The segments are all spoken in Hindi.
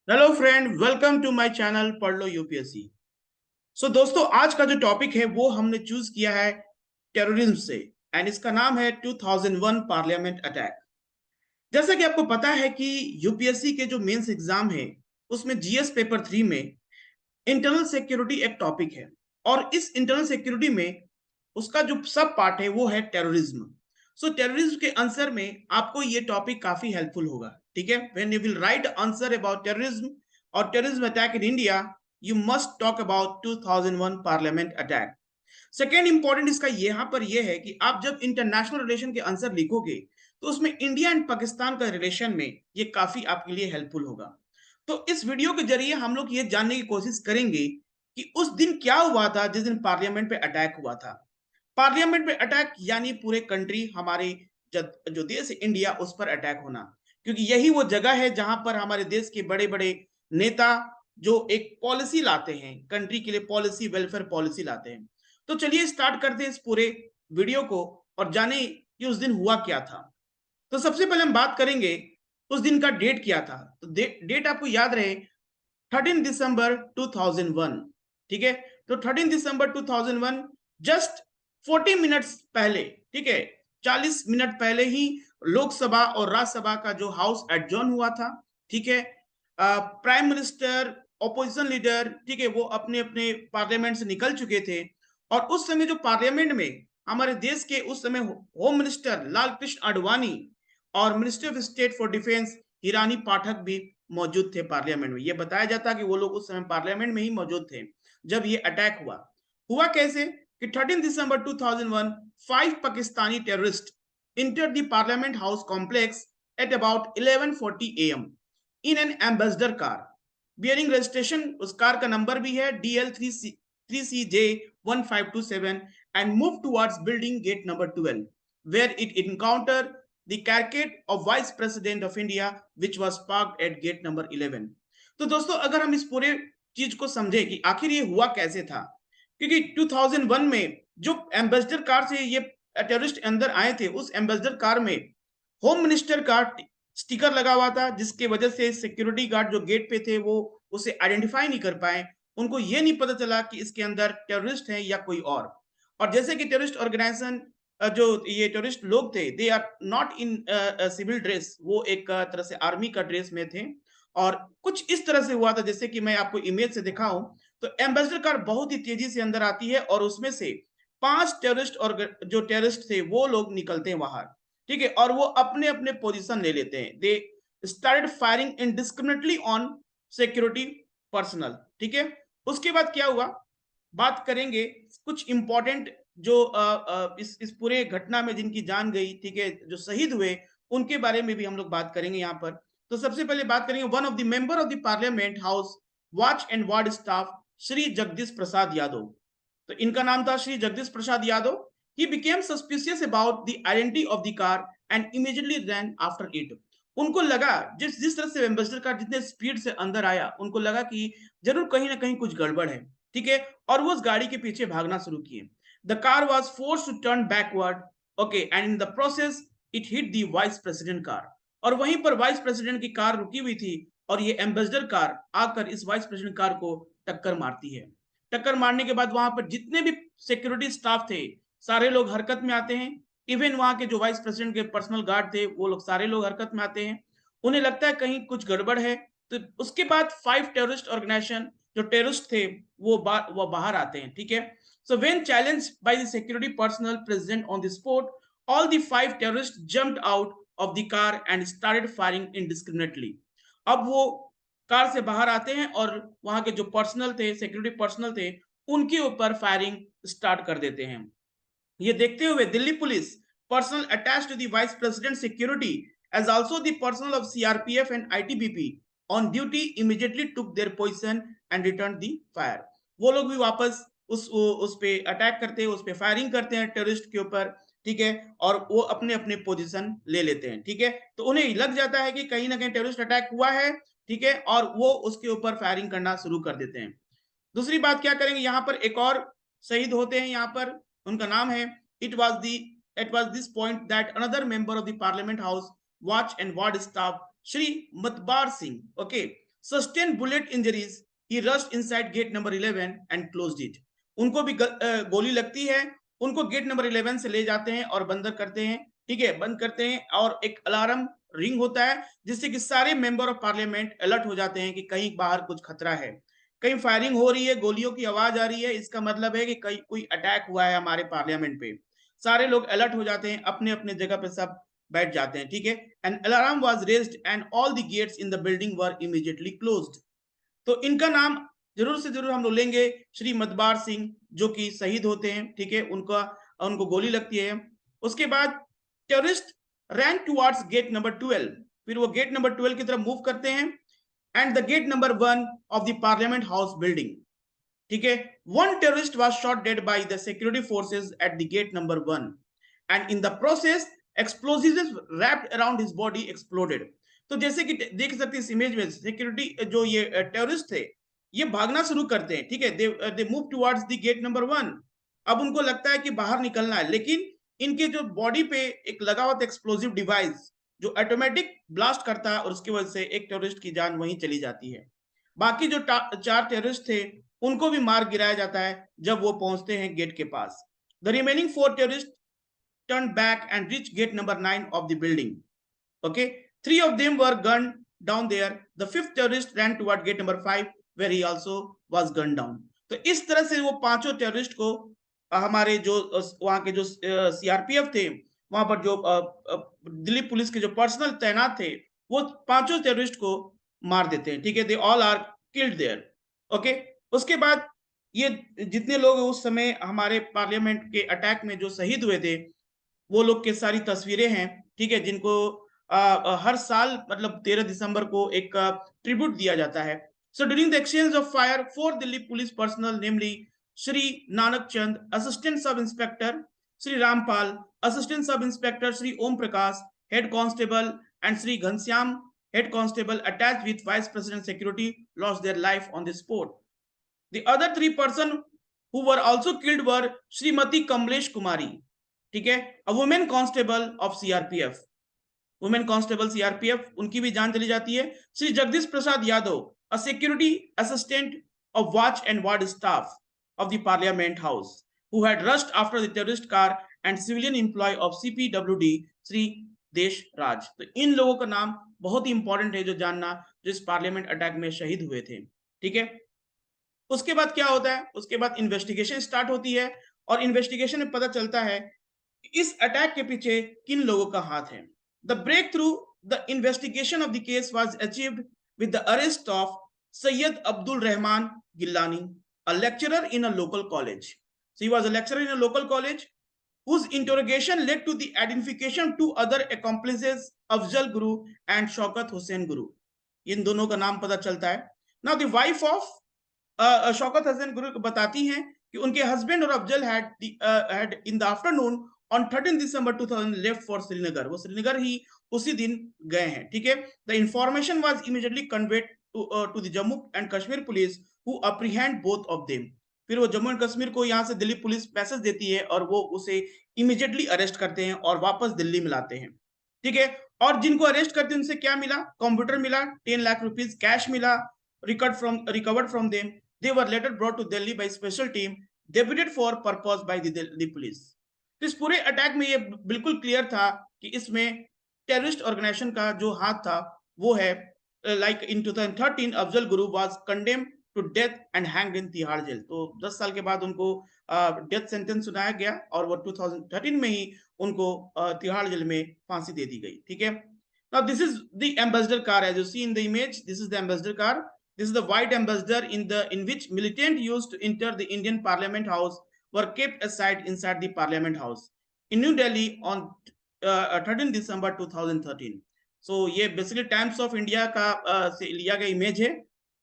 Hello friend, welcome to my channel पढ़ लो यूपीएससी। सो दोस्तों, आज का जो टॉपिक है वो हमने चूज किया है टेररिज्म से। एंड इसका नाम है 2001 पार्लियामेंट अटैक। जैसा कि आपको पता है कि यूपीएससी के जो मेंस एग्जाम है उसमें जीएस पेपर 3 में इंटरनल सिक्योरिटी एक टॉपिक है। और इस इंटरनल सिक्योरिटी में उसका जो सब पार्ट है वो है टेररिज्म। सो टेररिज्म के आंसर में आपको ये टॉपिक काफी हेल्पफुल होगा। ठीक है, when you will write answer about terrorism और terrorism attack in India, you must talk about 2001 parliament attack. Second important इसका यहाँ पर यह है कि आप जब इंटरनेशनल रिलेशन के आंसर लिखोगे तो उसमें इंडिया एंड पाकिस्तान का रिलेशन में ये काफी आपके लिए हेल्पफुल होगा। तो इस वीडियो के जरिए हम लोग ये जानने की कोशिश करेंगे कि उस दिन क्या हुआ था जिस दिन पार्लियामेंट पे अटैक हुआ था। पार्लियामेंट पे अटैक यानी पूरे कंट्री, हमारे जो देश है इंडिया, उस पर अटैक होना। क्योंकि यही वो जगह है जहां पर हमारे देश के बड़े बड़े नेता जो एक पॉलिसी लाते हैं, कंट्री के लिए पॉलिसी, वेलफेयर पॉलिसी लाते हैं। तो चलिए स्टार्ट करते हैं इस पूरे वीडियो को और जाने कि उस दिन हुआ क्या था। तो सबसे पहले हम बात करेंगे उस दिन का डेट क्या था। तो डेट आपको याद रहे, 13 दिसंबर 2001। ठीक है, तो 13 दिसंबर 2001, जस्ट 40 मिनट्स पहले, ठीक है, 40 मिनट पहले ही लोकसभा और राज्यसभा का जो हाउस एडजॉर्न हुआ था। ठीक है, प्राइम मिनिस्टर, ऑपोजिशन लीडर, ठीक है, वो अपने अपने पार्लियामेंट से निकल चुके थे। और उस समय जो पार्लियामेंट में हमारे देश के उस समय होम मिनिस्टर लाल कृष्ण आडवाणी और minister of state for defence Hirani Pathak भी मौजूद थे पार्लियामेंट में। यह बताया जाता कि वो लोग उस समय पार्लियामेंट में ही मौजूद थे जब ये अटैक हुआ। हुआ कैसे कि 13 दिसंबर 2001, 5 Pakistani terrorist entered the parliament house complex at about 11:40 am in an ambassador car bearing registration, उस कार का नंबर भी है DL3CJ1527, and moved towards building gate number 12 where it encountered the carcade of vice president of India which was parked at gate number 11। तो दोस्तों, अगर हम इस पूरे चीज को समझे कि आखिर ये हुआ कैसे था, क्योंकि 2001 में जो एम्बेसडर कार से ये टेररिस्ट अंदर आए थे, उस एम्बेसडर कार में होम मिनिस्टर का स्टिकर लगा हुआ था, जिसके वजह से सिक्योरिटी गार्ड जो गेट पे थे वो उसे आइडेंटिफाई नहीं कर पाए। उनको ये नहीं पता चला कि इसके अंदर टेररिस्ट है या कोई और जैसे कि टेररिस्ट ऑर्गेनाइजेशन, जो ये टेररिस्ट लोग थे, they are not in civil dress, वो एक तरह से आर्मी का ड्रेस में थे। और कुछ इस तरह से हुआ था जैसे कि मैं आपको इमेज से दिखाऊं। तो एम्बेसडर कार बहुत ही तेजी से अंदर आती है और उसमें से 5 टेररिस्ट और जो टेररिस्ट थे वो लोग निकलते हैं बाहर। ठीक है, और वो अपने अपने पोजीशन ले लेते हैं। They started firing indiscriminately on security personal. ठीक है, उसके बाद क्या हुआ, बात करेंगे कुछ इंपॉर्टेंट जो इस पूरे घटना में जिनकी जान गई, ठीक है, जो शहीद हुए, उनके बारे में भी हम लोग बात करेंगे यहाँ पर। तो सबसे पहले बात करेंगे one of the member of the parliament house watch and ward staff, Shri Jagdish Prasad Yadav. तो इनका नाम था Shri Jagdish Prasad Yadav. He became suspicious about the identity of the car and immediately ran after it. उनको लगा, जिस जिस तरह से एम्बेसडर कार जितने स्पीड से अंदर आया, उनको लगा कि जरूर कहीं ना कहीं कुछ गड़बड़ है। ठीक है, और वो उस गाड़ी के पीछे भागना शुरू किए। The car was force to turn backward, okay, and in the process it hit the vice president car. और वहीं पर वाइस प्रेसिडेंट की कार रुकी हुई थी और ये एम्बेसडर कार आकर इस वाइस प्रेसिडेंट कार को टक्कर मारती है। टक्कर मारने के बाद वहां पर जितने भी सिक्योरिटी स्टाफ थे, सारे लोग हरकत में आते हैं। इवन वहां के जो वाइस प्रेसिडेंट के पर्सनल गार्ड थे, वो लोग सारे लोग हरकत में आते हैं। उन्हें लगता है कहीं कुछ गड़बड़ है। तो उसके बाद 5 टेररिस्ट ऑर्गेनाइजेशन, जो टेररिस्ट थे, वो बाहर आते हैं। ठीक है, so when challenged bye the security personal present on the spot, all the 5 terrorist jumped out of the car and started firing indiscriminately. अब वो कार से बाहर आते हैं और वहां के जो पर्सनल थे, सिक्योरिटी पर्सनल थे, उनके ऊपर फायरिंग स्टार्ट कर देते हैं। ये देखते हुए Delhi police personnel attached to the vice president security as also the personnel of CRPF and ITBP on duty immediately took their position and returned the fire। वो लोग भी वापस उस पे अटैक करते हैं, उस पे फायरिंग करते हैं टेररिस्ट के ऊपर। ठीक है, और वो अपने अपने पोजीशन ले लेते हैं। ठीक है, तो उन्हें लग जाता है कि कहीं ना कहीं टेररिस्ट अटैक हुआ है। ठीक है, और वो उसके ऊपर फायरिंग करना शुरू कर देते हैं। दूसरी बात क्या करेंगे, यहाँ पर एक और शहीद होते हैं यहाँ पर, उनका नाम है, it was the it was this point that another member of the parliament house watch and ward staff, Shri Matbar Singh, okay, sustained bullet injuries. He rushed inside gate number 11 and closed it. उनको भी गोली लगती है, उनको गेट नंबर 11 से ले जाते हैं और बंद करते हैं, ठीक है, बंद करते हैं, और एक अलार्म रिंग होता है जिससे कि सारे मेंबर ऑफ पार्लियामेंट अलर्ट हो जाते हैं कि कहीं बाहर कुछ खतरा है, कहीं फायरिंग हो रही है, गोलियों की आवाज आ रही है, इसका मतलब है कि कहीं कोई अटैक हुआ है हमारे पार्लियामेंट पे। सारे लोग अलर्ट हो जाते हैं, अपने अपने जगह पे सब बैठ जाते हैं, ठीक है। An alarm was raised and all the gates in the building were immediately closed. तो इनका नाम जरूर से जरूर हम लोग लेंगे, श्री मतबार सिंह, जो कि शहीद होते हैं, ठीक है, उनको गोली लगती है। उसके बाद टेररिस्ट रैन टुवर्ड्स गेट नंबर 12, फिर वो गेट नंबर 12 की तरफ मूव करते हैं, and the gate number 1 of the parliament house building, ठीक है। One terrorist was shot dead by the security forces at the gate number 1 and in the process explosives wrapped around his body exploded. तो जैसे कि देख सकते हैं इस इमेज में, सिक्योरिटी जो ये टेररिस्ट थे, ये भागना शुरू करते हैं, ठीक है, they move towards the gate number 1। अब उनको लगता है कि बाहर निकलना है, लेकिन इनके जो बॉडी पे एक लगा हुआ था एक्सप्लोजिव डिवाइस जो ऑटोमेटिक ब्लास्ट करता है, और उसकी वजह से एक टेररिस्ट की जान वहीं चली जाती है। बाकी जो 4 टेररिस्ट थे उनको भी मार गिराया जाता है जब वो पहुंचते हैं गेट के पास। The remaining 4 terrorist turned back and reached gate number 9 of the building. Okay, 3 of them were gunned down there. The 5th terrorist ran toward gate number 5 where he also was gunned down. तो इस तरह से वो पांचों टेररिस्ट को हमारे जो वहां के जो सीआरपीएफ थे, वहां पर जो दिल्ली पुलिस के जो पर्सनल तैनात थे, वो पांचों टेररिस्ट को मार देते हैं, ठीक है। They all are killed there. Okay, उसके बाद ये जितने लोग उस समय हमारे पार्लियामेंट के अटैक में जो शहीद हुए थे, वो लोग के सारी तस्वीरें हैं, ठीक है, जिनको हर साल मतलब 13 दिसंबर को एक ट्रिब्यूट दिया जाता है। So during the exchange of fire 4 Delhi police personnel, namely Shri Nanak Chand, assistant sub inspector Shri Rampal, assistant sub inspector Shri Om Prakash, head constable, and Shri Ghanshyam, head constable, attached with vice president security, lost their life on the spot. The other 3 persons who were also killed were Srimati Kamlesh Kumari, ठीक है, a woman constable of CRPF, women constable CRPF, उनकी भी जान चली जाती है। Shri Jagdish Prasad Yadav, a security assistant of watch and ward staff of the parliament house, who had rushed after the terrorist car, and civilian employ of CPWD Shri Desh Raj. तो इन लोगों का नाम बहुत ही इंपॉर्टेंट है जो जानना, जो इस पार्लियामेंट अटैक में शहीद हुए थे, ठीक है। उसके बाद क्या होता है, उसके बाद इन्वेस्टिगेशन स्टार्ट होती है, और इन्वेस्टिगेशन में पता चलता है इस अटैक के पीछे किन लोगों का हाथ है। The breakthrough, the investigation of the case was achieved with the arrest of Sayyid Abdul Rahman Gillani, a lecturer in a local college. So he was a lecturer in a local college whose interrogation led to the identification of 2 other accomplices, Afzal Guru and Shaukat Hussain Guru. इन दोनों का नाम पता चलता है। Now the wife of Shaukat Hussain Guru बताती हैं कि उनके हस्बैंड और Afzal had in the afternoon on 13 December 2000 left for Srinagar. वो श्रीनगर ही उसी दिन गए हैं, ठीक है। The information was immediately conveyed to the Jammu and Kashmir police, who apprehend both of them. फिर वो जम्मू एंड कश्मीर को यहाँ से दिल्ली पुलिस पैसेज देती है, और वो उसे इमीडिएटली अरेस्ट करते हैं और वापस दिल्ली में लाते हैं, ठीक है। और जिनको अरेस्ट करते हैं उनसे क्या मिला, कंप्यूटर मिला, 10 लाख रुपीज कैश मिला, recovered from them. They were later brought to Delhi by special team deputed for purpose by the Delhi police. तो इस पूरे अटैक में ये बिल्कुल क्लियर था कि इसमें टेररिस्ट ऑर्गेनाइजेशन का जो हाथ था वो है। Like in 2013 Afzal Guru was condemned to death and hanged in Tihar jail. तो 10 साल के बाद उनको डेथ सेंटेंस सुनाया गया, और वो 2013 में ही उनको तिहाड़ जेल में फांसी दे दी गई, ठीक है। Now this is the Ambassador car, as you see in the image, this is the Ambassador car. This is the white ambassador in which militant used to enter the Indian Parliament House were kept aside inside the Parliament House in New Delhi on 13 December 2013. So ये basically Times of India का से लिया गया इमेज है।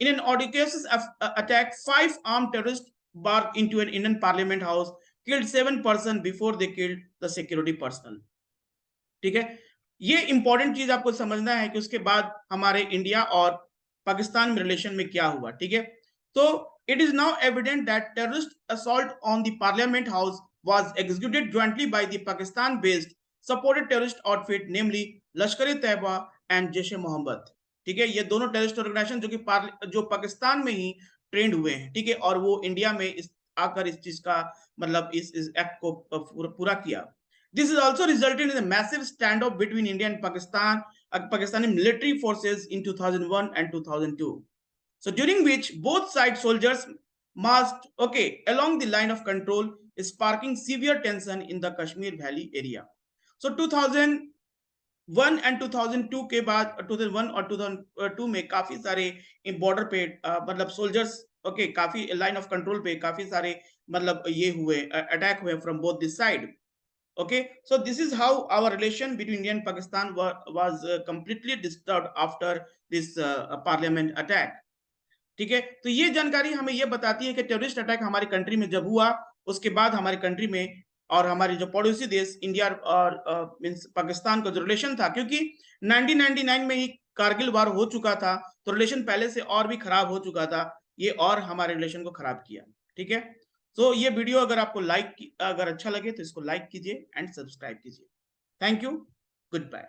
In an audacious attack, 5 armed terrorists barged into an Indian Parliament House, killed 7 persons before they killed the security personnel. ठीक है, ये इंपॉर्टेंट चीज आपको समझना है कि उसके बाद हमारे इंडिया और पाकिस्तान में रिलेशन में क्या हुआ, ठीक है। तो it is now evident that terrorist assault on the parliament house was executed jointly by the Pakistan based supported terrorist outfit, namely Lashkar-e-Taiba and Jaish-e-Mohammed. ठीक है, ये दोनों टेररिस्ट ऑर्गेनाइजेशन जो पाकिस्तान में ही ट्रेंड हुए हैं, ठीक है, और वो इंडिया में आकर इस चीज का मतलब इस एक्ट को पूरा किया। This is also resulted in massive stand of between India and Pakistani military forces in 2001 and 2002. So during which both side soldiers marched, okay, along the line of control, sparking severe tension in the Kashmir Valley area. So 2001 and 2002 के बाद 2001 और 2002 में काफी सारे बॉर्डर पे मतलब सोल्जर्स, ओके, काफी लाइन ऑफ कंट्रोल पे काफी सारे मतलब ये हुए अटैक हुए from both this side. Okay, so this is how our relation between India and Pakistan was completely disturbed after this parliament attack. ठीक है, तो ये जानकारी हमें ये बताती है कि टेररिस्ट अटैक हमारी कंट्री में जब हुआ, उसके बाद हमारी कंट्री में और हमारे जो पड़ोसी देश इंडिया और मींस पाकिस्तान का जो रिलेशन था, क्योंकि 1999 में ही कारगिल वार हो चुका था, तो रिलेशन पहले से और भी खराब हो चुका था, ये और हमारे रिलेशन को खराब किया। ठीक है, तो ये वीडियो अगर आपको अगर अच्छा लगे तो इसको लाइक कीजिए एंड सब्सक्राइब कीजिए। Thank you, good bye.